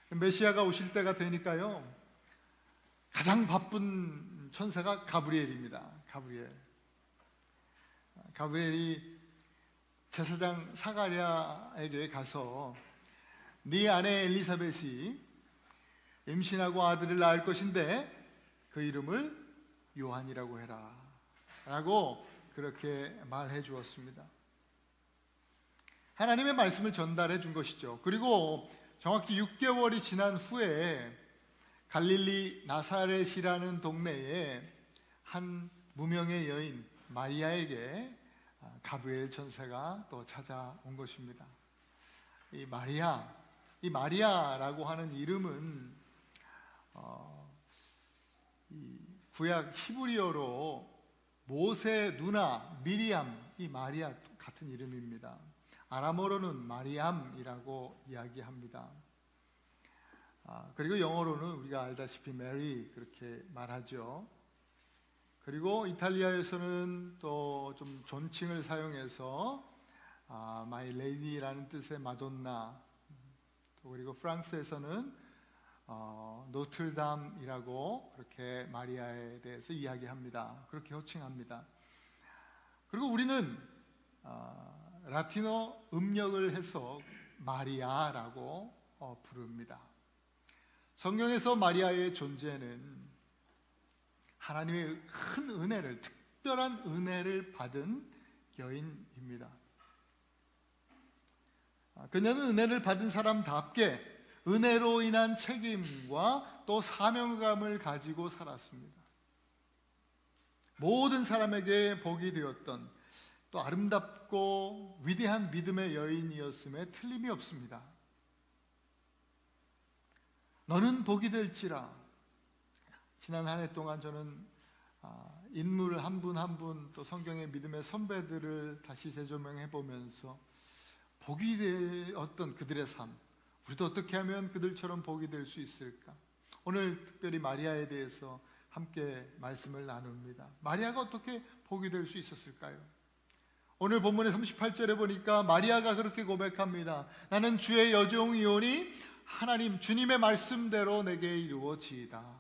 메시아가 오실 때가 되니까요, 가장 바쁜 천사가 가브리엘입니다. 가브리엘이 제사장 사가랴에게 가서 네 아내 엘리사벳이 임신하고 아들을 낳을 것인데 그 이름을 요한이라고 해라 라고 그렇게 말해 주었습니다. 하나님의 말씀을 전달해 준 것이죠. 그리고 정확히 6개월이 지난 후에 갈릴리 나사렛이라는 동네에 한 무명의 여인 마리아에게 가브리엘 천사가 또 찾아온 것입니다. 이 마리아라고 하는 이름은 이 구약 히브리어로 모세 누나 미리암, 이 마리아 같은 이름입니다. 아람어로는 마리암이라고 이야기합니다. 그리고 영어로는 우리가 알다시피 메리 그렇게 말하죠. 그리고 이탈리아에서는 또 좀 존칭을 사용해서 마이 레이디라는 뜻의 마돈나, 그리고 프랑스에서는 노틀담이라고 그렇게 마리아에 대해서 이야기합니다. 그렇게 호칭합니다. 그리고 우리는 라틴어 음력을 해서 마리아라고 부릅니다. 성경에서 마리아의 존재는 하나님의 큰 은혜를, 특별한 은혜를 받은 여인입니다. 그녀는 은혜를 받은 사람답게 은혜로 인한 책임과 또 사명감을 가지고 살았습니다. 모든 사람에게 복이 되었던 또 아름답고 위대한 믿음의 여인이었음에 틀림이 없습니다. 너는 복이 될지라. 지난 한 해 동안 저는 인물 한 분 한 분 또 성경의 믿음의 선배들을 다시 재조명해 보면서 복이 되었던 그들의 삶, 우리도 어떻게 하면 그들처럼 복이 될 수 있을까? 오늘 특별히 마리아에 대해서 함께 말씀을 나눕니다. 마리아가 어떻게 복이 될 수 있었을까요? 오늘 본문의 38절에 보니까 마리아가 그렇게 고백합니다. 나는 주의 여종이오니 하나님 주님의 말씀대로 내게 이루어지이다.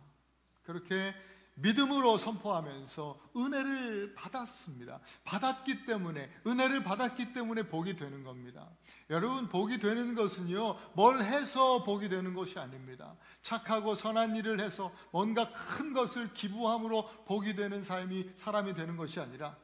그렇게 믿음으로 선포하면서 은혜를 받았습니다. 은혜를 받았기 때문에 복이 되는 겁니다. 여러분, 복이 되는 것은요, 뭘 해서 복이 되는 것이 아닙니다. 착하고 선한 일을 해서 뭔가 큰 것을 기부함으로 복이 되는 사람이 되는 것이 아니라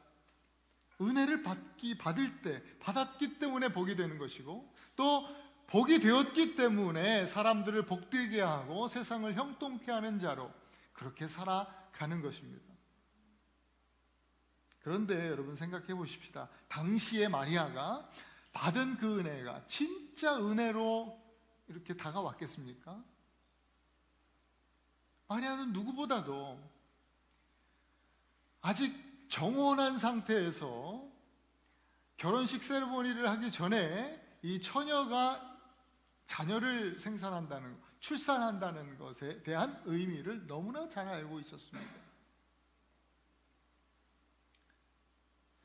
은혜를 받았기 때문에 복이 되는 것이고, 또 복이 되었기 때문에 사람들을 복되게 하고 세상을 형통케 하는 자로 그렇게 살아가는 것입니다. 그런데 여러분 생각해 보십시다. 당시에 마리아가 받은 그 은혜가 진짜 은혜로 이렇게 다가왔겠습니까? 마리아는 누구보다도 아직 정혼한 상태에서 결혼식 세레모니를 하기 전에 이 처녀가 자녀를 생산한다는, 출산한다는 것에 대한 의미를 너무나 잘 알고 있었습니다.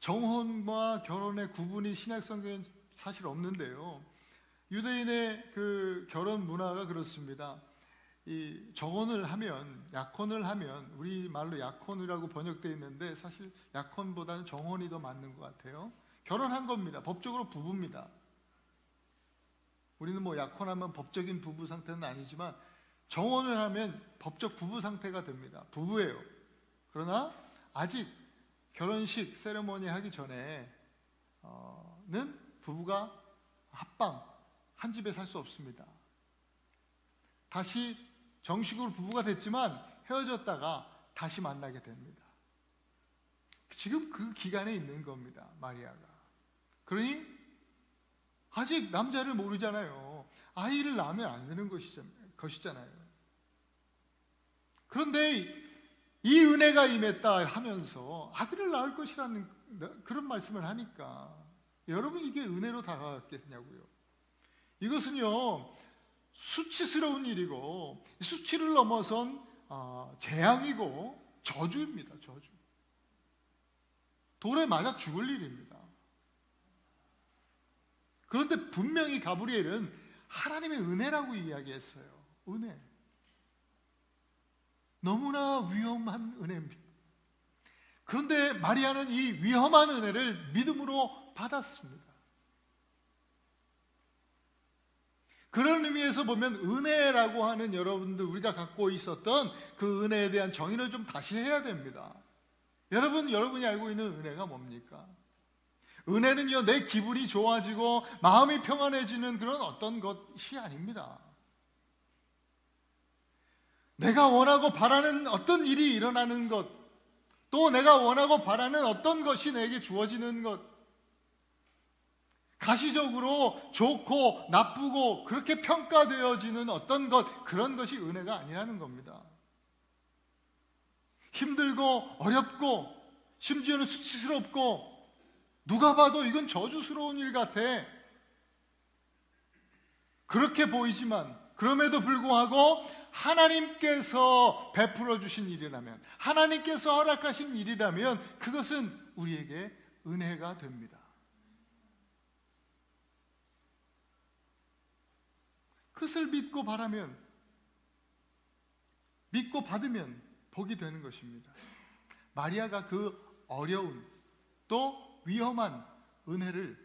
정혼과 결혼의 구분이 신약 성경엔 사실 없는데요, 유대인의 그 결혼 문화가 그렇습니다. 이 정혼을 하면, 약혼을 하면, 우리 말로 약혼이라고 번역되어 있는데 사실 약혼보다는 정혼이 더 맞는 것 같아요. 결혼한 겁니다. 법적으로 부부입니다. 우리는 뭐 약혼하면 법적인 부부 상태는 아니지만 정혼을 하면 법적 부부 상태가 됩니다. 부부예요. 그러나 아직 결혼식 세레모니 하기 전에는 부부가 합방, 한 집에 살 수 없습니다. 다시 정식으로 부부가 됐지만 헤어졌다가 다시 만나게 됩니다. 지금 그 기간에 있는 겁니다, 마리아가. 그러니 아직 남자를 모르잖아요. 아이를 낳으면 안 되는 것이잖아요. 그런데 이 은혜가 임했다 하면서 아들을 낳을 것이라는 그런 말씀을 하니까 여러분, 이게 은혜로 다가갔겠냐고요. 이것은요, 수치스러운 일이고 수치를 넘어선 재앙이고 저주입니다. 저주. 돌에 맞아 죽을 일입니다. 그런데 분명히 가브리엘은 하나님의 은혜라고 이야기했어요. 은혜. 너무나 위험한 은혜입니다. 그런데 마리아는 이 위험한 은혜를 믿음으로 받았습니다. 그런 의미에서 보면 은혜라고 하는 여러분들 우리가 갖고 있었던 그 은혜에 대한 정의를 좀 다시 해야 됩니다. 여러분이 알고 있는 은혜가 뭡니까? 은혜는요, 내 기분이 좋아지고 마음이 평안해지는 그런 어떤 것이 아닙니다. 내가 원하고 바라는 어떤 일이 일어나는 것, 또 내가 원하고 바라는 어떤 것이 내게 주어지는 것, 가시적으로 좋고 나쁘고 그렇게 평가되어지는 어떤 것, 그런 것이 은혜가 아니라는 겁니다. 힘들고 어렵고 심지어는 수치스럽고 누가 봐도 이건 저주스러운 일 같아, 그렇게 보이지만 그럼에도 불구하고 하나님께서 베풀어 주신 일이라면, 하나님께서 허락하신 일이라면 그것은 우리에게 은혜가 됩니다. 그것을 믿고 바라면, 믿고 받으면 복이 되는 것입니다. 마리아가 그 어려운 또 위험한 은혜를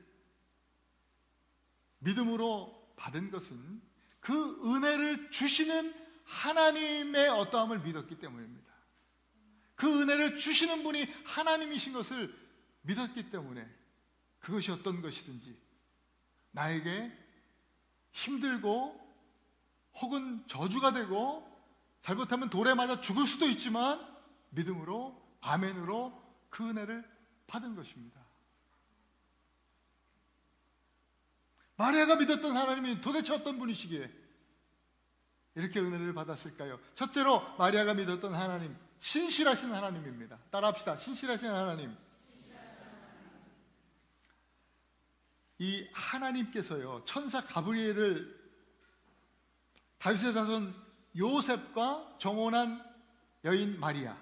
믿음으로 받은 것은 그 은혜를 주시는 하나님의 어떠함을 믿었기 때문입니다. 그 은혜를 주시는 분이 하나님이신 것을 믿었기 때문에 그것이 어떤 것이든지 나에게 힘들고 혹은 저주가 되고 잘못하면 돌에 맞아 죽을 수도 있지만 믿음으로, 아멘으로 그 은혜를 받은 것입니다. 마리아가 믿었던 하나님이 도대체 어떤 분이시기에 이렇게 은혜를 받았을까요? 첫째로 마리아가 믿었던 하나님, 신실하신 하나님입니다. 따라합시다. 신실하신 하나님. 이 하나님께서요, 천사 가브리엘을 다윗의 자손 요셉과 정혼한 여인 마리아,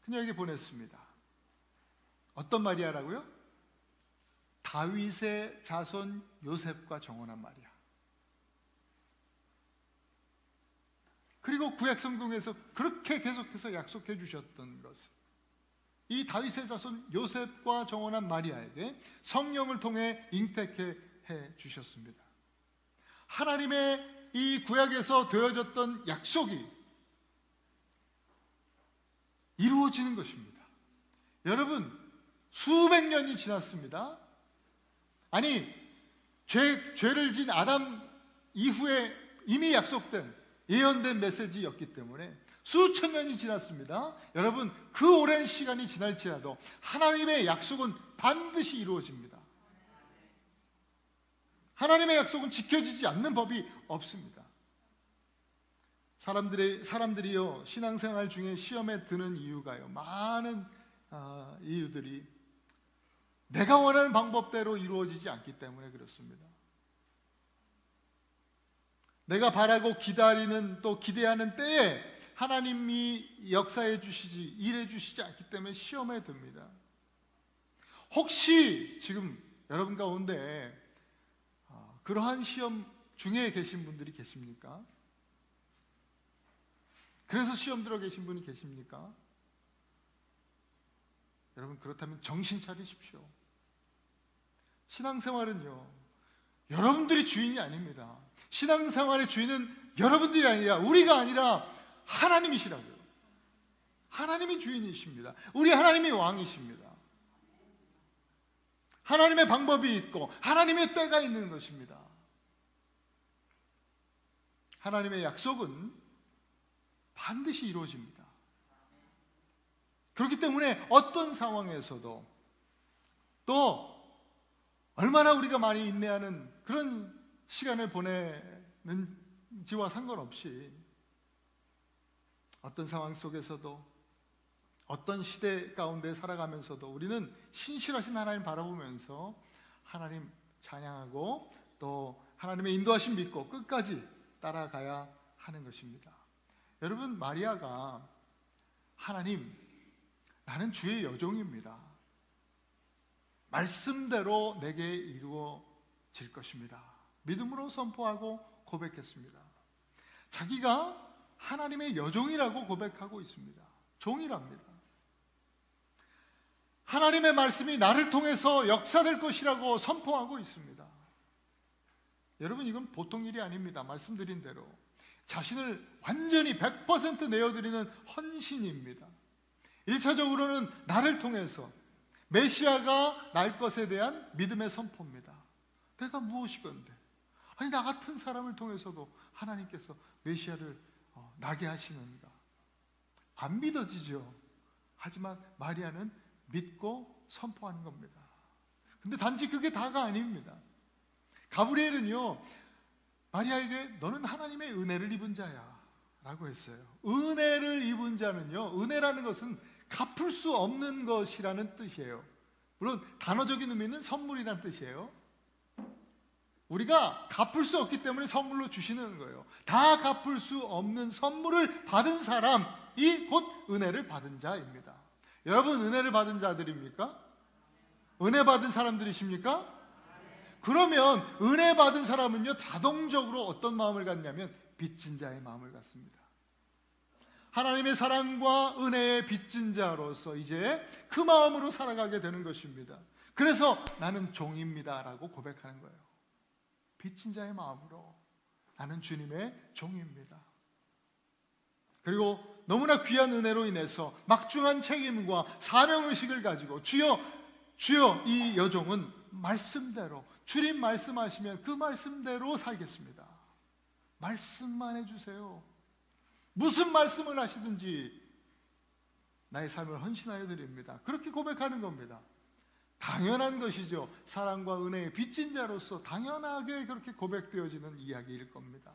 그녀에게 보냈습니다. 어떤 마리아라고요? 다윗의 자손 요셉과 정혼한 마리아. 그리고 구약 성경에서 그렇게 계속해서 약속해 주셨던 것은 이 다윗의 자손 요셉과 정혼한 마리아에게 성령을 통해 잉태케 해 주셨습니다. 하나님의 이 구약에서 되어졌던 약속이 이루어지는 것입니다. 여러분, 수백 년이 지났습니다. 아니, 죄를 진 아담 이후에 이미 약속된, 예언된 메시지였기 때문에 수천 년이 지났습니다. 여러분, 그 오랜 시간이 지날지라도 하나님의 약속은 반드시 이루어집니다. 하나님의 약속은 지켜지지 않는 법이 없습니다. 사람들이요, 신앙생활 중에 시험에 드는 이유가요, 많은 이유들이 내가 원하는 방법대로 이루어지지 않기 때문에 그렇습니다. 내가 바라고 기다리는, 또 기대하는 때에 하나님이 역사해 주시지, 일해 주시지 않기 때문에 시험에 듭니다. 혹시 지금 여러분 가운데 그러한 시험 중에 계신 분들이 계십니까? 그래서 시험 들어 계신 분이 계십니까? 여러분, 그렇다면 정신 차리십시오. 신앙생활은요, 여러분들이 주인이 아닙니다. 신앙생활의 주인은 여러분들이 아니라, 우리가 아니라 하나님이시라고요. 하나님이 주인이십니다. 우리 하나님이 왕이십니다. 하나님의 방법이 있고 하나님의 때가 있는 것입니다. 하나님의 약속은 반드시 이루어집니다. 그렇기 때문에 어떤 상황에서도, 또 얼마나 우리가 많이 인내하는 그런 시간을 보내는지와 상관없이, 어떤 상황 속에서도, 어떤 시대 가운데 살아가면서도 우리는 신실하신 하나님 바라보면서 하나님 찬양하고 또 하나님의 인도하심 믿고 끝까지 따라가야 하는 것입니다. 여러분, 마리아가 하나님, 나는 주의 여종입니다, 말씀대로 내게 이루어질 것입니다, 믿음으로 선포하고 고백했습니다. 자기가 하나님의 여종이라고 고백하고 있습니다. 종이랍니다. 하나님의 말씀이 나를 통해서 역사될 것이라고 선포하고 있습니다. 여러분, 이건 보통 일이 아닙니다. 말씀드린 대로 자신을 완전히 100% 내어드리는 헌신입니다. 1차적으로는 나를 통해서 메시아가 날 것에 대한 믿음의 선포입니다. 내가 무엇이건데, 아니 나 같은 사람을 통해서도 하나님께서 메시아를 나게 하시는가? 안 믿어지죠. 하지만 마리아는 믿고 선포하는 겁니다. 근데 단지 그게 다가 아닙니다. 가브리엘은요, 마리아에게 너는 하나님의 은혜를 입은 자야 라고 했어요. 은혜를 입은 자는요, 은혜라는 것은 갚을 수 없는 것이라는 뜻이에요. 물론 단어적인 의미는 선물이라는 뜻이에요. 우리가 갚을 수 없기 때문에 선물로 주시는 거예요. 다 갚을 수 없는 선물을 받은 사람이 곧 은혜를 받은 자입니다. 여러분, 은혜를 받은 자들입니까? 은혜 받은 사람들이십니까? 그러면 은혜 받은 사람은요, 자동적으로 어떤 마음을 갖냐면 빚진 자의 마음을 갖습니다. 하나님의 사랑과 은혜의 빚진 자로서 이제 그 마음으로 살아가게 되는 것입니다. 그래서 나는 종입니다 라고 고백하는 거예요. 빚진 자의 마음으로 나는 주님의 종입니다. 그리고 너무나 귀한 은혜로 인해서 막중한 책임과 사명의식을 가지고 주여 이 여종은 말씀대로, 주님 말씀하시면 그 말씀대로 살겠습니다. 말씀만 해주세요. 무슨 말씀을 하시든지 나의 삶을 헌신하여 드립니다. 그렇게 고백하는 겁니다. 당연한 것이죠. 사랑과 은혜의 빚진 자로서 당연하게 그렇게 고백되어지는 이야기일 겁니다.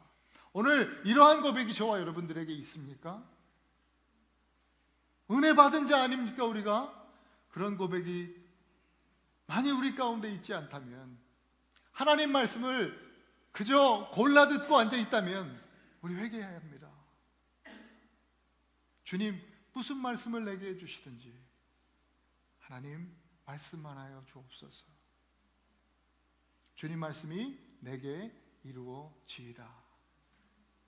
오늘 이러한 고백이 저와 여러분들에게 있습니까? 은혜 받은 자 아닙니까 우리가? 그런 고백이 만약 우리 가운데 있지 않다면, 하나님 말씀을 그저 골라 듣고 앉아 있다면 우리 회개해야 합니다. 주님, 무슨 말씀을 내게 해주시든지 하나님 말씀만 하여 주옵소서. 주님 말씀이 내게 이루어지이다.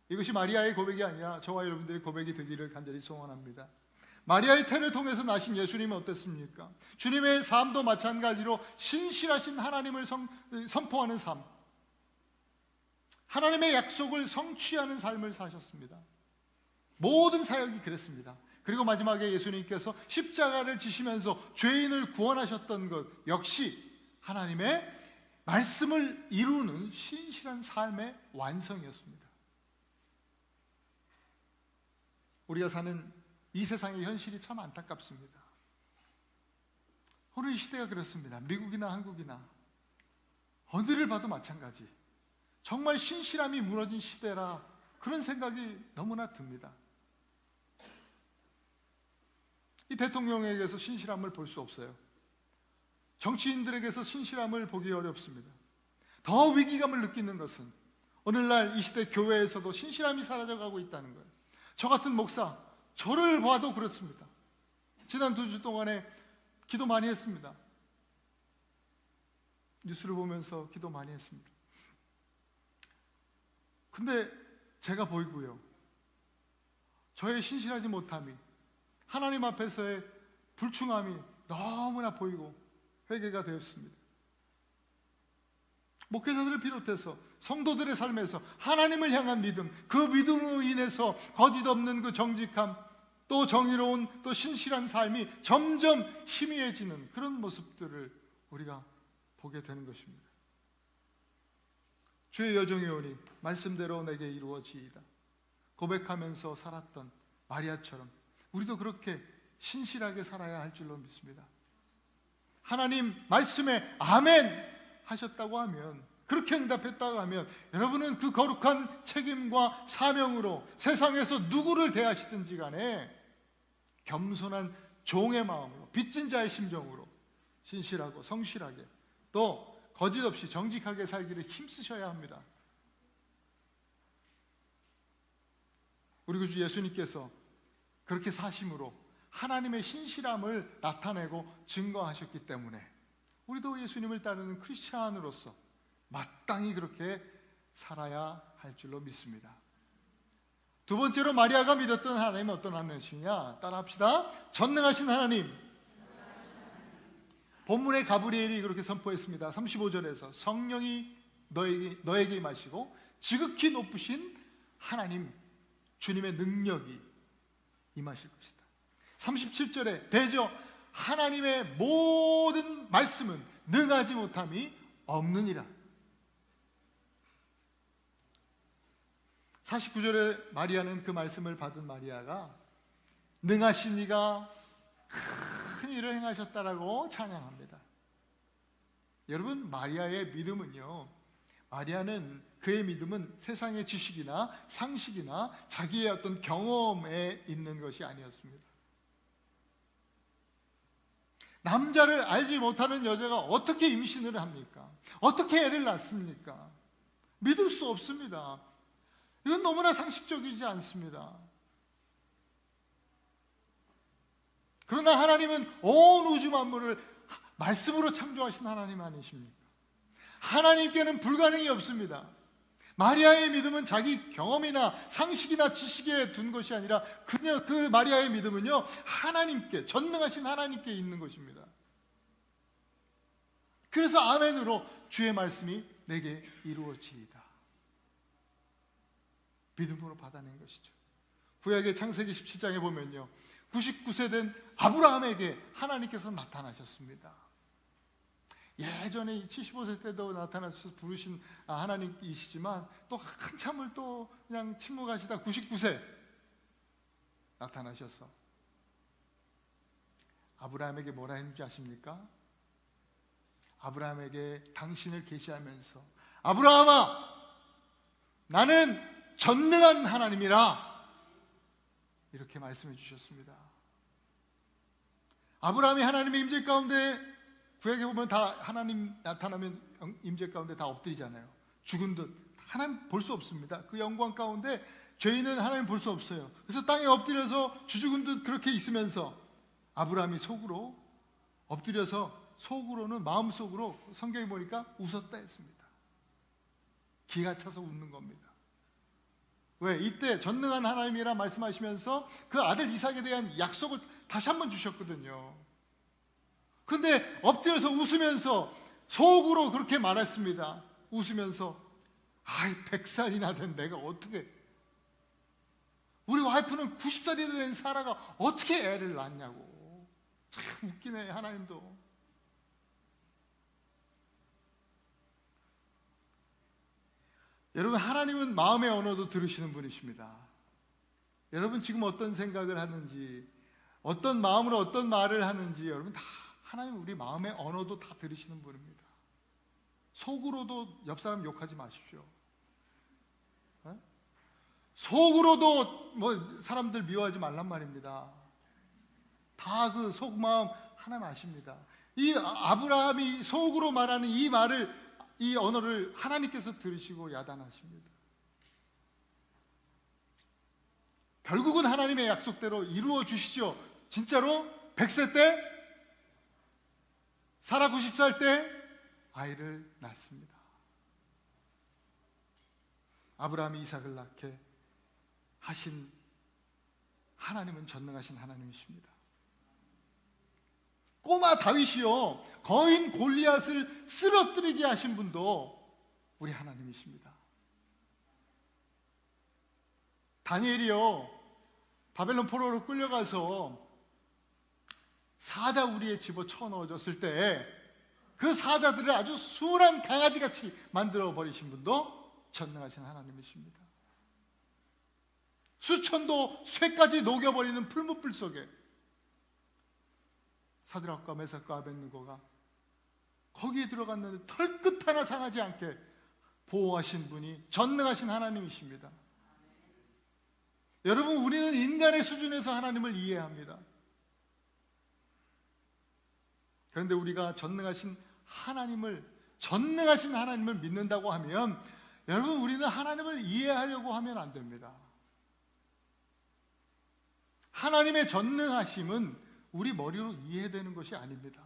이것이 마리아의 고백이 아니라 저와 여러분들의 고백이 되기를 간절히 소원합니다. 마리아의 태를 통해서 나신 예수님은 어땠습니까? 주님의 삶도 마찬가지로 신실하신 하나님을 선포하는 삶, 하나님의 약속을 성취하는 삶을 사셨습니다. 모든 사역이 그랬습니다. 그리고 마지막에 예수님께서 십자가를 지시면서 죄인을 구원하셨던 것 역시 하나님의 말씀을 이루는 신실한 삶의 완성이었습니다. 우리가 사는 이 세상의 현실이 참 안타깝습니다. 오늘 이 시대가 그렇습니다. 미국이나 한국이나 어디를 봐도 마찬가지. 정말 신실함이 무너진 시대라 그런 생각이 너무나 듭니다. 이 대통령에게서 신실함을 볼 수 없어요. 정치인들에게서 신실함을 보기 어렵습니다. 더 위기감을 느끼는 것은 오늘날 이 시대 교회에서도 신실함이 사라져가고 있다는 거예요. 저 같은 목사, 저를 봐도 그렇습니다. 지난 2주 동안에 기도 많이 했습니다. 뉴스를 보면서 기도 많이 했습니다. 근데 제가 보이고요, 저의 신실하지 못함이, 하나님 앞에서의 불충함이 너무나 보이고 회개가 되었습니다. 목회자들을 비롯해서 성도들의 삶에서 하나님을 향한 믿음, 그 믿음으로 인해서 거짓 없는 그 정직함, 또 정의로운, 또 신실한 삶이 점점 희미해지는 그런 모습들을 우리가 보게 되는 것입니다. 주의 여종이 오니 말씀대로 내게 이루어지이다 고백하면서 살았던 마리아처럼 우리도 그렇게 신실하게 살아야 할 줄로 믿습니다. 하나님 말씀에 아멘 하셨다고 하면, 그렇게 응답했다고 하면 여러분은 그 거룩한 책임과 사명으로 세상에서 누구를 대하시든지 간에 겸손한 종의 마음으로, 빚진 자의 심정으로 신실하고 성실하게, 또 거짓 없이 정직하게 살기를 힘쓰셔야 합니다. 우리 구주 예수님께서 그렇게 사심으로 하나님의 신실함을 나타내고 증거하셨기 때문에 우리도 예수님을 따르는 크리스찬으로서 마땅히 그렇게 살아야 할 줄로 믿습니다. 두 번째로 마리아가 믿었던 하나님은 어떤 하나님이시냐? 따라합시다. 전능하신 하나님. 본문의 가브리엘이 그렇게 선포했습니다. 35절에서 성령이 너에게 임하시고 지극히 높으신 하나님, 주님의 능력이 임하실 것이다. 37절에 대저 하나님의 모든 말씀은 능하지 못함이 없느니라. 49절에 마리아는 그 말씀을 받은 마리아가 능하신 이가 큰 일을 행하셨다라고 찬양합니다. 여러분, 마리아의 믿음은요, 마리아는 그의 믿음은 세상의 지식이나 상식이나 자기의 어떤 경험에 있는 것이 아니었습니다. 남자를 알지 못하는 여자가 어떻게 임신을 합니까? 어떻게 애를 낳습니까? 믿을 수 없습니다. 이건 너무나 상식적이지 않습니다. 그러나 하나님은 온 우주 만물을 말씀으로 창조하신 하나님 아니십니까? 하나님께는 불가능이 없습니다. 마리아의 믿음은 자기 경험이나 상식이나 지식에 둔 것이 아니라 그 마리아의 믿음은요, 하나님께, 전능하신 하나님께 있는 것입니다. 그래서 아멘으로 주의 말씀이 내게 이루어지이다, 믿음으로 받아낸 것이죠. 구약의 창세기 17장에 보면요, 99세 된 아브라함에게 하나님께서 나타나셨습니다. 예전에 75세 때도 나타나셔서 부르신 하나님이시지만 또 한참을 또 그냥 침묵하시다 99세 나타나셔서 아브라함에게 뭐라 했는지 아십니까? 아브라함에게 당신을 계시하면서 아브라함아, 나는 전능한 하나님이라, 이렇게 말씀해 주셨습니다. 아브라함이 하나님의 임재 가운데, 구약에 보면 다 하나님 나타나면 임재 가운데 다 엎드리잖아요. 죽은 듯. 하나님 볼 수 없습니다. 그 영광 가운데 죄인은 하나님 볼 수 없어요. 그래서 땅에 엎드려서 주죽은 듯 그렇게 있으면서 아브라함이 속으로 엎드려서, 속으로는 마음속으로 성경에 보니까 웃었다 했습니다. 기가 차서 웃는 겁니다. 왜? 이때 전능한 하나님이라 말씀하시면서 그 아들 이삭에 대한 약속을 다시 한번 주셨거든요. 근데 엎드려서 웃으면서 속으로 그렇게 말했습니다. 웃으면서, 아이, 100살이나 된 내가 어떻게, 우리 와이프는 90살이 된 사라가 어떻게 애를 낳냐고. 참 웃기네, 하나님도. 여러분, 하나님은 마음의 언어도 들으시는 분이십니다. 여러분 지금 어떤 생각을 하는지, 어떤 마음으로 어떤 말을 하는지, 여러분 다 하나님 우리 마음의 언어도 다 들으시는 분입니다. 속으로도 옆 사람 욕하지 마십시오. 속으로도 뭐 사람들 미워하지 말란 말입니다. 다 그 속마음 하나님 아십니다. 이 아브라함이 속으로 말하는 이 말을, 이 언어를 하나님께서 들으시고 야단하십니다. 결국은 하나님의 약속대로 이루어 주시죠. 진짜로 100세 때, 사라 90살 때 아이를 낳습니다. 아브라함이 이삭을 낳게 하신 하나님은 전능하신 하나님이십니다. 꼬마 다윗이요, 거인 골리앗을 쓰러뜨리게 하신 분도 우리 하나님이십니다. 다니엘이요, 바벨론 포로로 끌려가서 사자 우리에 집어쳐 넣어졌을 때 그 사자들을 아주 순한 강아지같이 만들어 버리신 분도 전능하신 하나님이십니다. 수천도 쇠까지 녹여버리는 풀무불 속에 사드락과 메삭과 아벳느고가 거기에 들어갔는데 털끝 하나 상하지 않게 보호하신 분이 전능하신 하나님이십니다. 여러분, 우리는 인간의 수준에서 하나님을 이해합니다. 그런데 우리가 전능하신 하나님을 믿는다고 하면, 여러분, 우리는 하나님을 이해하려고 하면 안 됩니다. 하나님의 전능하심은 우리 머리로 이해되는 것이 아닙니다.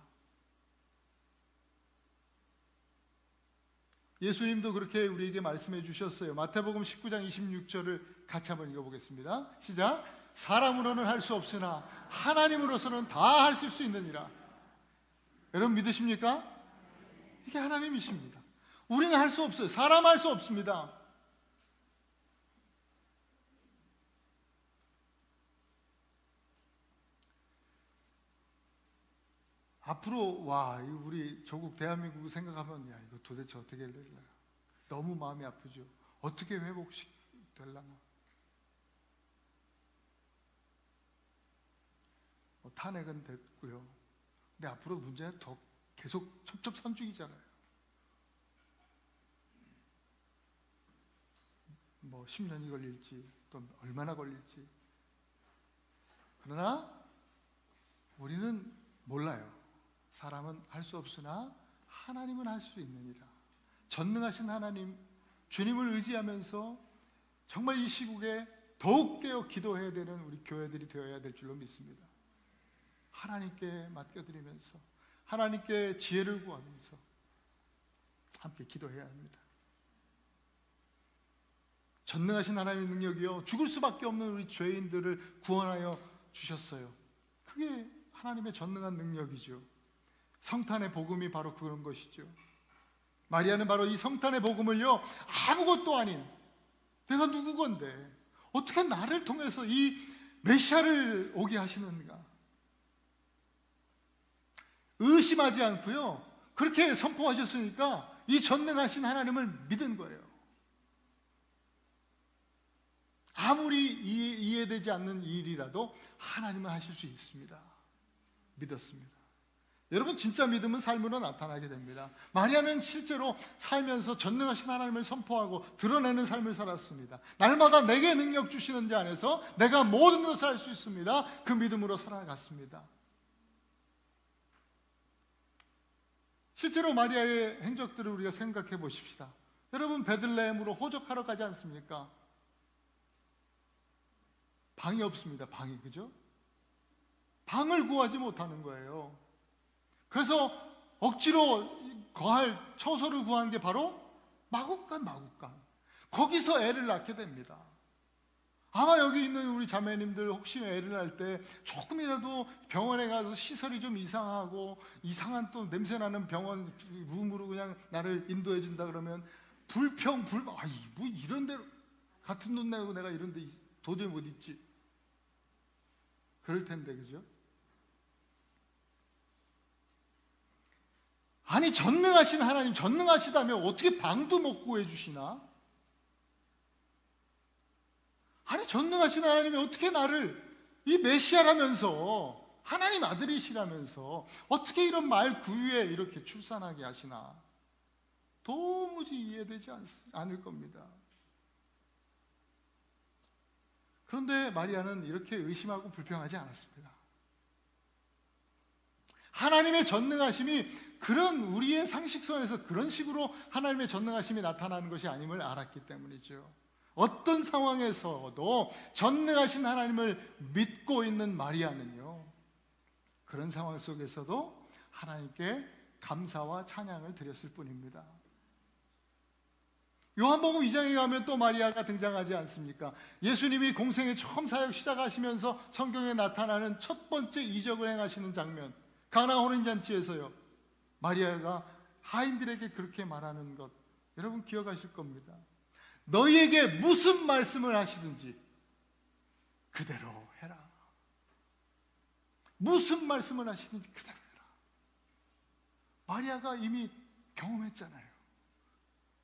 예수님도 그렇게 우리에게 말씀해 주셨어요. 마태복음 19장 26절을 같이 한번 읽어보겠습니다. 시작. 사람으로는 할 수 없으나 하나님으로서는 다 하실 수 있느니라. 여러분 믿으십니까? 이게 하나님이십니다. 우리는 할 수 없어요. 사람 할 수 없습니다. 앞으로 우리 조국 대한민국 생각하면 이거 도대체 어떻게 될려나, 너무 마음이 아프죠. 어떻게 회복될려나. 탄핵은 됐고요. 근데 앞으로 문제는 더 계속 첩첩산중이잖아요. 10년이 걸릴지 또 얼마나 걸릴지. 그러나 우리는 몰라요. 사람은 할 수 없으나 하나님은 할 수 있느니라. 전능하신 하나님, 주님을 의지하면서 정말 이 시국에 더욱 깨어 기도해야 되는 우리 교회들이 되어야 될 줄로 믿습니다. 하나님께 맡겨드리면서 하나님께 지혜를 구하면서 함께 기도해야 합니다. 전능하신 하나님의 능력이요, 죽을 수밖에 없는 우리 죄인들을 구원하여 주셨어요. 그게 하나님의 전능한 능력이죠. 성탄의 복음이 바로 그런 것이죠. 마리아는 바로 이 성탄의 복음을요, 아무것도 아닌 내가 누구건데 어떻게 나를 통해서 이 메시아를 오게 하시는가 의심하지 않고요, 그렇게 선포하셨으니까 이 전능하신 하나님을 믿은 거예요. 아무리 이해되지 않는 일이라도 하나님은 하실 수 있습니다. 믿었습니다. 여러분, 진짜 믿음은 삶으로 나타나게 됩니다. 마리아는 실제로 살면서 전능하신 하나님을 선포하고 드러내는 삶을 살았습니다. 날마다 내게 능력 주시는 자 안에서 내가 모든 것을 할 수 있습니다. 그 믿음으로 살아갔습니다. 실제로 마리아의 행적들을 우리가 생각해 보십시다. 여러분, 베들레헴으로 호적하러 가지 않습니까? 방이 없습니다. 방이, 그죠? 방을 구하지 못하는 거예요. 그래서 억지로 거할 처소를 구한 게 바로 마국간. 거기서 애를 낳게 됩니다. 아마 여기 있는 우리 자매님들 혹시 애를 낳을 때 조금이라도 병원에 가서 시설이 좀 이상하고 이상한 또 냄새나는 병원 룸으로 그냥 나를 인도해 준다 그러면 뭐 이런 데 같은 돈 내고 내가 이런 데 도저히 못 있지, 그럴 텐데, 그죠? 아니, 전능하신 하나님, 전능하시다면 어떻게 방도 못 구해주시나? 아니, 전능하신 하나님이 어떻게 나를, 이 메시아라면서 하나님 아들이시라면서 어떻게 이런 말 구유에 이렇게 출산하게 하시나? 도무지 이해되지 않을 겁니다. 그런데 마리아는 이렇게 의심하고 불평하지 않았습니다. 하나님의 전능하심이 그런 우리의 상식선에서 그런 식으로 하나님의 전능하심이 나타나는 것이 아님을 알았기 때문이죠. 어떤 상황에서도 전능하신 하나님을 믿고 있는 마리아는요, 그런 상황 속에서도 하나님께 감사와 찬양을 드렸을 뿐입니다. 요한복음 2장에 가면 또 마리아가 등장하지 않습니까? 예수님이 공생의 처음 사역 시작하시면서 성경에 나타나는 첫 번째 이적을 행하시는 장면, 가나 혼인잔치에서요, 마리아가 하인들에게 그렇게 말하는 것 여러분 기억하실 겁니다. 너희에게 무슨 말씀을 하시든지 그대로 해라. 무슨 말씀을 하시든지 그대로 해라. 마리아가 이미 경험했잖아요.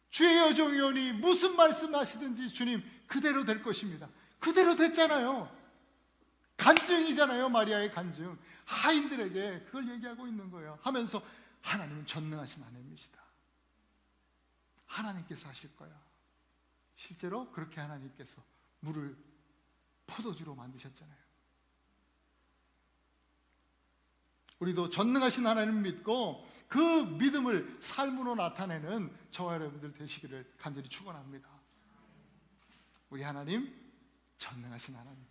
주의 여종이오니 무슨 말씀 하시든지 주님 그대로 될 것입니다. 그대로 됐잖아요. 간증이잖아요. 마리아의 간증. 하인들에게 그걸 얘기하고 있는 거예요. 하면서 하나님은 전능하신 하나님이시다. 하나님께서 하실 거야. 실제로 그렇게 하나님께서 물을 포도주로 만드셨잖아요. 우리도 전능하신 하나님을 믿고 그 믿음을 삶으로 나타내는 저와 여러분들 되시기를 간절히 축원합니다. 우리 하나님 전능하신 하나님.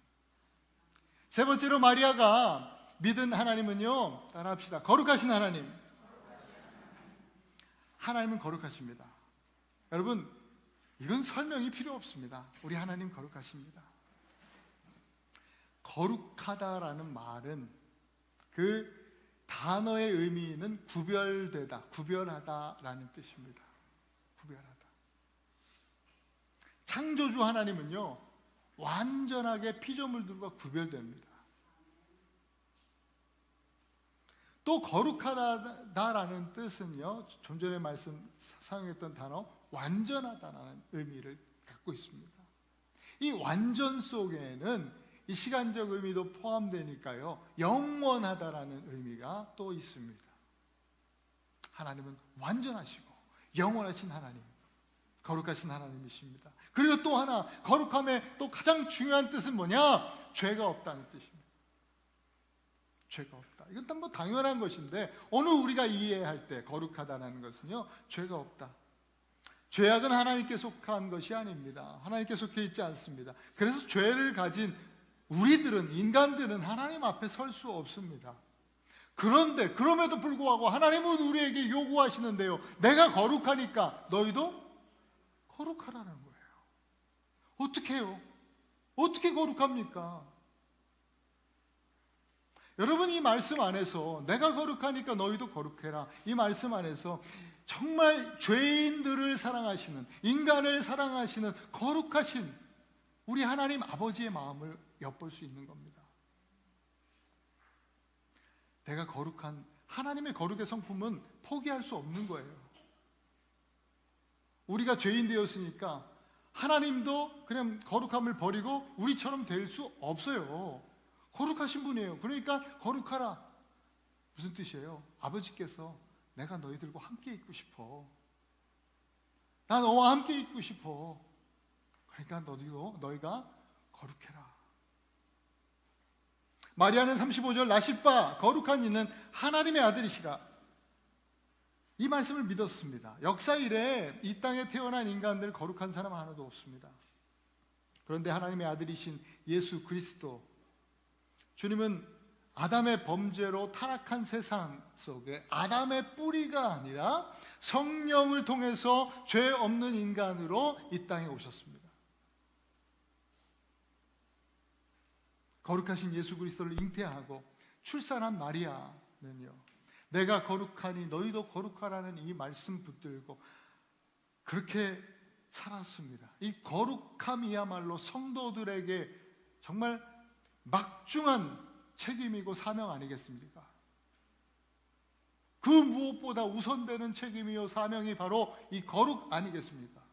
세 번째로 마리아가 믿은 하나님은요, 따라합시다. 거룩하신 하나님. 하나님은 거룩하십니다. 여러분, 이건 설명이 필요 없습니다. 우리 하나님 거룩하십니다. 거룩하다라는 말은 그 단어의 의미는 구별되다, 구별하다라는 뜻입니다. 구별하다. 창조주 하나님은요, 완전하게 피조물들과 구별됩니다. 또 거룩하다라는 뜻은요, 좀 전에 사용했던 단어 완전하다라는 의미를 갖고 있습니다. 이 완전 속에는 이 시간적 의미도 포함되니까요, 영원하다라는 의미가 또 있습니다. 하나님은 완전하시고 영원하신 하나님, 거룩하신 하나님이십니다. 그리고 또 하나, 거룩함의 또 가장 중요한 뜻은 뭐냐? 죄가 없다는 뜻입니다. 죄가 없다. 이건 뭐 당연한 것인데, 오늘 우리가 이해할 때 거룩하다는 것은요, 죄가 없다. 죄악은 하나님께 속한 것이 아닙니다. 하나님께 속해 있지 않습니다. 그래서 죄를 가진 우리들은, 인간들은 하나님 앞에 설 수 없습니다. 그런데 그럼에도 불구하고 하나님은 우리에게 요구하시는데요, 내가 거룩하니까 너희도 거룩하라는 거예요. 어떻게 해요? 어떻게 거룩합니까? 여러분, 이 말씀 안에서 내가 거룩하니까 너희도 거룩해라, 이 말씀 안에서 정말 죄인들을 사랑하시는, 인간을 사랑하시는 거룩하신 우리 하나님 아버지의 마음을 엿볼 수 있는 겁니다. 내가 거룩한 하나님의 거룩의 성품은 포기할 수 없는 거예요. 우리가 죄인 되었으니까 하나님도 그냥 거룩함을 버리고 우리처럼 될 수 없어요. 거룩하신 분이에요. 그러니까 거룩하라. 무슨 뜻이에요? 아버지께서 내가 너희들과 함께 있고 싶어. 나 너와 함께 있고 싶어. 그러니까 너희가 거룩해라. 마리아는 35절 나실바 거룩한 이는 하나님의 아들이시라, 이 말씀을 믿었습니다. 역사 이래 이 땅에 태어난 인간들 거룩한 사람 하나도 없습니다. 그런데 하나님의 아들이신 예수 그리스도, 주님은 아담의 범죄로 타락한 세상 속에 아담의 뿌리가 아니라 성령을 통해서 죄 없는 인간으로 이 땅에 오셨습니다. 거룩하신 예수 그리스도를 잉태하고 출산한 마리아는요, 내가 거룩하니 너희도 거룩하라는 이 말씀 붙들고 그렇게 살았습니다. 이 거룩함이야말로 성도들에게 정말 막중한 책임이고 사명 아니겠습니까? 그 무엇보다 우선되는 책임이요 사명이 바로 이 거룩 아니겠습니까?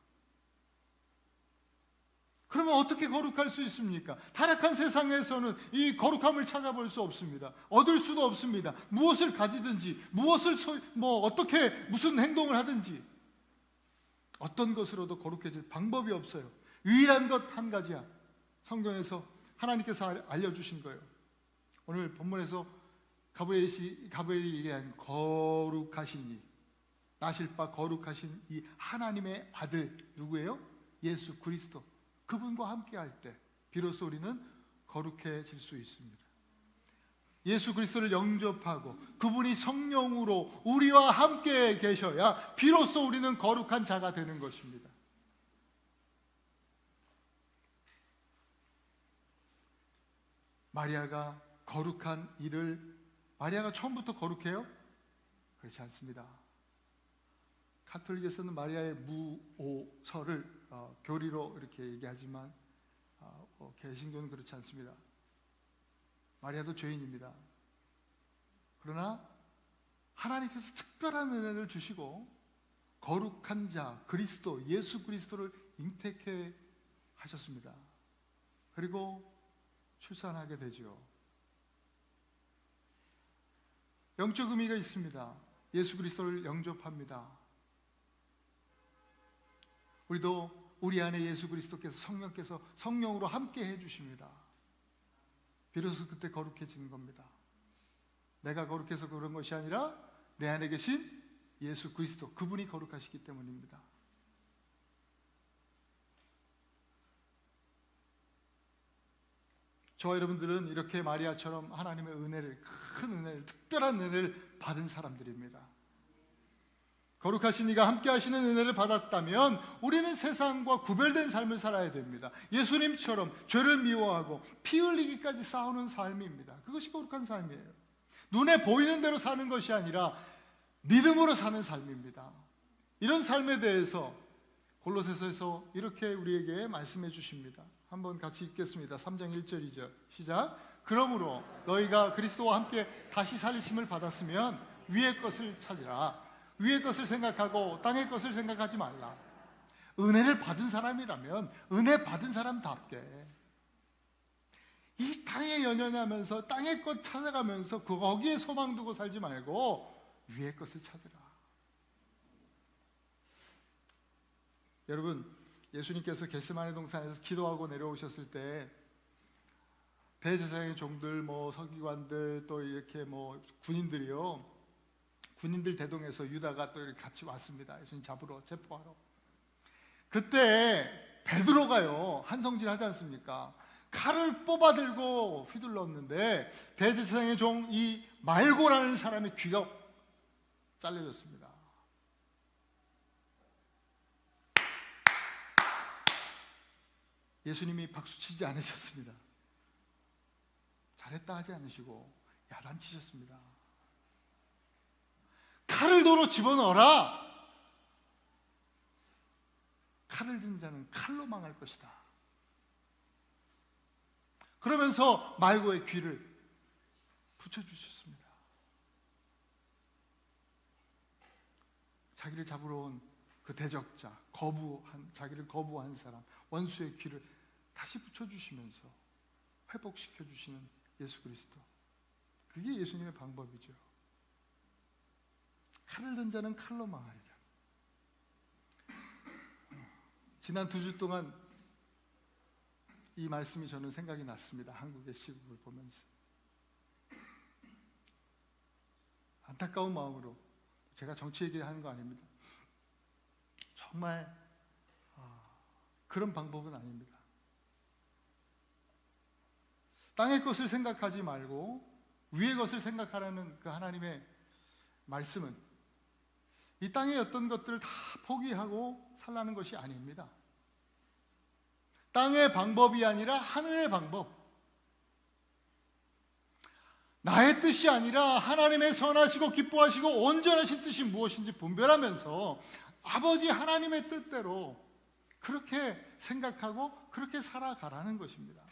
그러면 어떻게 거룩할 수 있습니까? 타락한 세상에서는 이 거룩함을 찾아볼 수 없습니다. 얻을 수도 없습니다. 무엇을 가지든지, 어떻게 무슨 행동을 하든지 어떤 것으로도 거룩해질 방법이 없어요. 유일한 것 한 가지야. 성경에서 하나님께서 알려주신 거예요. 오늘 본문에서 가브리엘이 얘기한 거룩하신 이, 나실바 거룩하신 이 하나님의 아들 누구예요? 예수 그리스도. 그분과 함께 할 때 비로소 우리는 거룩해질 수 있습니다. 예수 그리스도를 영접하고 그분이 성령으로 우리와 함께 계셔야 비로소 우리는 거룩한 자가 되는 것입니다. 마리아가 거룩한 일을, 마리아가 처음부터 거룩해요? 그렇지 않습니다. 가톨릭에서는 마리아의 무오설을 교리로 이렇게 얘기하지만 개신교는 그렇지 않습니다. 마리아도 죄인입니다. 그러나 하나님께서 특별한 은혜를 주시고 거룩한 자 그리스도, 예수 그리스도를 잉태케 하셨습니다. 그리고 출산하게 되죠. 영적 의미가 있습니다. 예수 그리스도를 영접합니다. 우리도 우리 안에 예수 그리스도께서, 성령께서 성령으로 함께 해주십니다. 비로소 그때 거룩해지는 겁니다. 내가 거룩해서 그런 것이 아니라 내 안에 계신 예수 그리스도, 그분이 거룩하시기 때문입니다. 저와 여러분들은 이렇게 마리아처럼 하나님의 은혜를, 큰 은혜를, 특별한 은혜를 받은 사람들입니다. 거룩하신 이가 함께 하시는 은혜를 받았다면 우리는 세상과 구별된 삶을 살아야 됩니다. 예수님처럼 죄를 미워하고 피 흘리기까지 싸우는 삶입니다. 그것이 거룩한 삶이에요. 눈에 보이는 대로 사는 것이 아니라 믿음으로 사는 삶입니다. 이런 삶에 대해서 골로새서에서 이렇게 우리에게 말씀해 주십니다. 한번 같이 읽겠습니다. 3장 1절이죠. 시작. 그러므로 너희가 그리스도와 함께 다시 살리심을 받았으면 위의 것을 찾으라. 위의 것을 생각하고 땅의 것을 생각하지 말라. 은혜를 받은 사람이라면 은혜 받은 사람답게 이 땅에 연연하면서 땅의 것 찾아가면서 거기에 소망 두고 살지 말고 위의 것을 찾으라. 여러분, 예수님께서 겟세마네 동산에서 기도하고 내려오셨을 때 대제사장의 종들, 서기관들, 또 이렇게 군인들이요, 군인들 대동해서 유다가 또 이렇게 같이 왔습니다. 예수님 잡으러, 체포하러. 그때 베드로가요, 한성질 하지 않습니까? 칼을 뽑아들고 휘둘렀는데 대제사장의 종 이 말고라는 사람의 귀가 잘려졌습니다. 예수님이 박수치지 않으셨습니다. 잘했다 하지 않으시고 야단치셨습니다. 칼을 도로 집어넣어라. 칼을 든 자는 칼로 망할 것이다. 그러면서 말고의 귀를 붙여주셨습니다. 자기를 잡으러 온 그 대적자, 자기를 거부한 사람, 원수의 귀를 다시 붙여주시면서 회복시켜주시는 예수 그리스도. 그게 예수님의 방법이죠. 칼을 든 자는 칼로 망하리라. 지난 2주 동안 이 말씀이 저는 생각이 났습니다. 한국의 시국을 보면서 안타까운 마음으로, 제가 정치 얘기하는 거 아닙니다. 정말 그런 방법은 아닙니다. 땅의 것을 생각하지 말고 위의 것을 생각하라는 그 하나님의 말씀은 이 땅의 어떤 것들을 다 포기하고 살라는 것이 아닙니다. 땅의 방법이 아니라 하늘의 방법, 나의 뜻이 아니라 하나님의 선하시고 기뻐하시고 온전하신 뜻이 무엇인지 분별하면서 아버지 하나님의 뜻대로 그렇게 생각하고 그렇게 살아가라는 것입니다.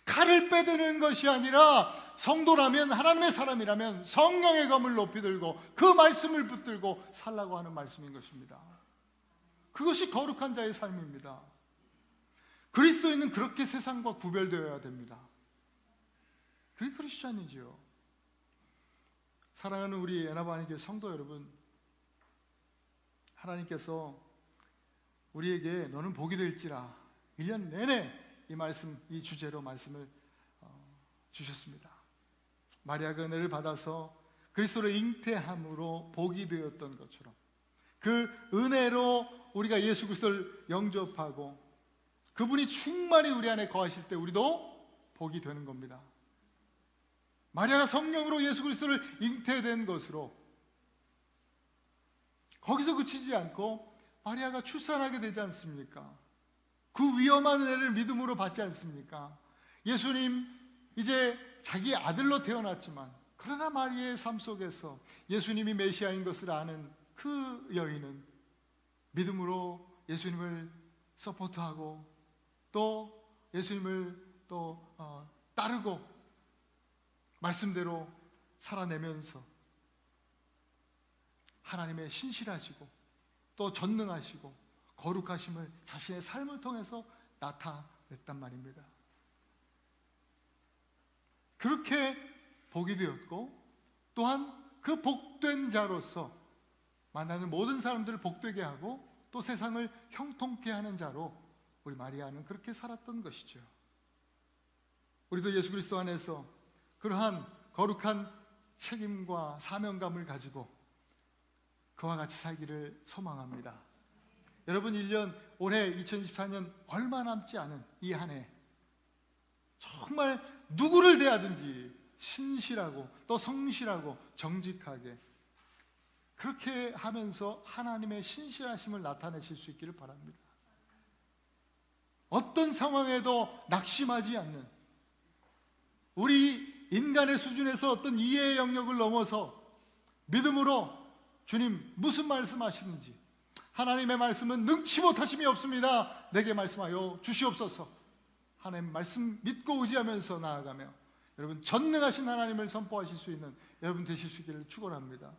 칼을 빼드는 것이 아니라 성도라면, 하나님의 사람이라면 성령의 검을 높이 들고 그 말씀을 붙들고 살라고 하는 말씀인 것입니다. 그것이 거룩한 자의 삶입니다. 그리스도인은 그렇게 세상과 구별되어야 됩니다. 그게 크리스찬이지요. 사랑하는 우리 에나바니교회 성도 여러분, 하나님께서 우리에게 너는 복이 될지라 1년 내내 이 말씀, 이 주제로 말씀을 주셨습니다. 마리아가 은혜를 받아서 그리스도를 잉태함으로 복이 되었던 것처럼 그 은혜로 우리가 예수 그리스도를 영접하고 그분이 충만히 우리 안에 거하실 때 우리도 복이 되는 겁니다. 마리아가 성령으로 예수 그리스도를 잉태된 것으로 거기서 그치지 않고 마리아가 출산하게 되지 않습니까? 그 위험한 은혜를 믿음으로 받지 않습니까? 예수님 이제 자기 아들로 태어났지만 그러나 마리아의 삶 속에서 예수님이 메시아인 것을 아는 그 여인은 믿음으로 예수님을 서포트하고 또 예수님을 또 따르고 말씀대로 살아내면서 하나님의 신실하시고 또 전능하시고 거룩하심을 자신의 삶을 통해서 나타냈단 말입니다. 그렇게 복이 되었고 또한 그 복된 자로서 만나는 모든 사람들을 복되게 하고 또 세상을 형통케 하는 자로 우리 마리아는 그렇게 살았던 것이죠. 우리도 예수 그리스도 안에서 그러한 거룩한 책임과 사명감을 가지고 그와 같이 살기를 소망합니다. 여러분, 1년, 올해 2024년 얼마 남지 않은 이 한 해 정말 누구를 대하든지 신실하고 또 성실하고 정직하게 그렇게 하면서 하나님의 신실하심을 나타내실 수 있기를 바랍니다. 어떤 상황에도 낙심하지 않는, 우리 인간의 수준에서 어떤 이해의 영역을 넘어서 믿음으로 주님 무슨 말씀하시는지, 하나님의 말씀은 능치 못하심이 없습니다, 내게 말씀하여 주시옵소서. 하나님 말씀 믿고 의지하면서 나아가며 여러분 전능하신 하나님을 선포하실 수 있는 여러분 되실 수 있기를 축원합니다.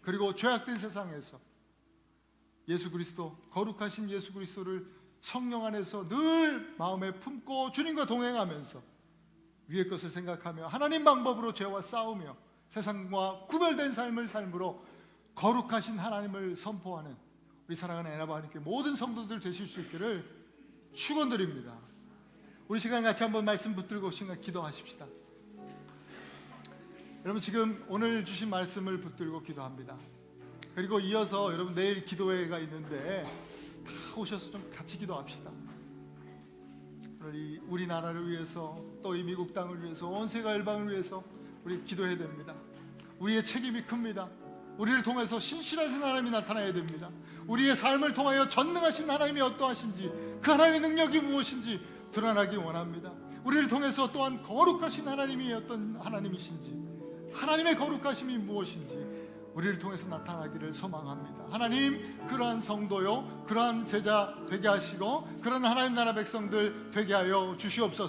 그리고 죄악된 세상에서 예수 그리스도, 거룩하신 예수 그리스도를 성령 안에서 늘 마음에 품고 주님과 동행하면서 위의 것을 생각하며 하나님 방법으로 죄와 싸우며 세상과 구별된 삶을 삶으로 거룩하신 하나님을 선포하는 우리 사랑하는 에나바하님께 모든 성도들 되실 수 있기를 축원드립니다. 우리 시간 같이 한번 말씀 붙들고 시간 기도하십시다. 여러분 지금 오늘 주신 말씀을 붙들고 기도합니다. 그리고 이어서 여러분 내일 기도회가 있는데 다 오셔서 좀 같이 기도합시다. 우리나라를 위해서, 또 이 미국 땅을 위해서, 온 세계 열방을 위해서 우리 기도해야 됩니다. 우리의 책임이 큽니다. 우리를 통해서 신실하신 하나님이 나타나야 됩니다. 우리의 삶을 통하여 전능하신 하나님이 어떠하신지, 그 하나님의 능력이 무엇인지 드러나기 원합니다. 우리를 통해서 또한 거룩하신 하나님이 어떤 하나님이신지, 하나님의 거룩하심이 무엇인지 우리를 통해서 나타나기를 소망합니다. 하나님, 그러한 성도요, 그러한 제자 되게 하시고 그런 하나님 나라 백성들 되게 하여 주시옵소서.